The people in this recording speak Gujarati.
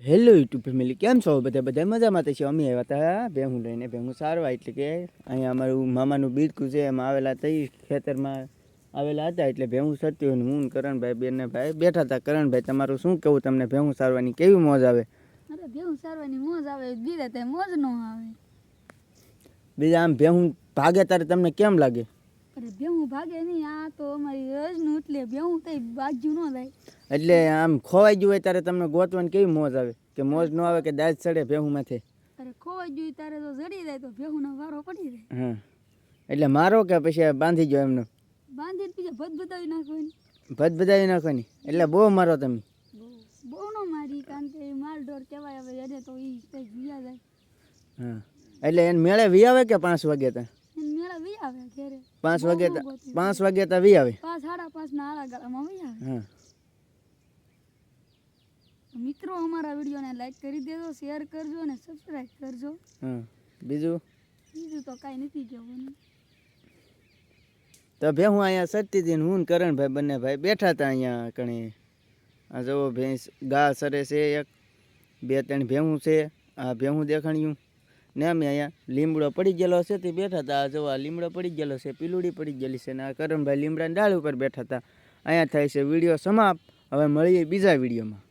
હેલો યુટ્યુબ ફેમિલી, કેમ છો બધા? બધા મજામાં છે. અમે આવ્યા હતા ભેહું લઈને, ભેહું સારવા. એટલે કે અહીંયા અમારું મામાનું બીજકું છે, એમાં આવેલા થઈ ખેતરમાં આવેલા હતા. એટલે ભેહું સત્તી હોય. હું કરણભાઈ બેને ભાઈ બેઠા હતા. કરણભાઈ, તમારું શું કેવું? તમને ભેહું સારવાની કેવી મોજ આવે? અરે ભેહું સારવાની મોજ આવે, બીજા તે મોજ ન આવે. બીજા આમ ભેહું ભાગે ત્યારે તમને કેમ લાગે? અરે ભેહું ભાગે નહીં, આ તો અમારી રજનું એટલે ભેહું કઈ બાજુ ન થાય. એટલે આમ ખોવાઈ ગયું હોય ત્યારે તમને ગોતવાની કેવી મોજ આવે? કે મોજ ન આવે કે દાજ ચડે ભેહું માંથી? અરે ખોવાઈ ગયું ત્યારે તો જડી જાય તો ભેહુંનો વારો પડી જાય. હા, એટલે મારો કે પછી બાંધી ગયો એમને? બાંધીને બીજા ભદભદાવી નાખવાની. ભદભદાવી નાખવાની એટલે બહુ મારો તમે? બહુ ન મારી, કારણ કે માલ ઢોર કહેવાય. હવે એને તો એ કંઈક વિયા જાય. હા, એટલે એને મેળે વી આવે કે 5 વાગે ત્યાં? મેળા વી આવે ઘેરે 5 વાગે 5 વાગે ત્યાં વી આવે? 5 સાડા 5 ના આળાગાળામાં વી આવે. હા, મિત્રો, અમારા વિડીયોને લાઈક કરી દેજો, શેર કરજો અને સબસ્ક્રાઈબ કરજો. હા, બીજું તો કાંઈ નથી કહેવાનું. તો ભેહું અહીંયા સટતી હતી ને હું ને કરણભાઈ બંને ભાઈ બેઠા હતા અહીંયા કણી. આ જુઓ ભેંસ ગા સરે છે, 1 2 3 ભેહું છે. આ ભેહું દેખાણ્યું ને અમે અહીંયા લીમડો પડી ગયેલો છે તે બેઠા હતા. આ જુઓ લીમડો પડી ગયેલો છે, પીલુડી પડી ગયેલી છે ને આ કરણભાઈ લીમડાની ડાળ ઉપર બેઠા હતા. અહીંયા થાય છે વિડીયો સમાપ્ત. હવે મળીએ બીજા વિડીયોમાં.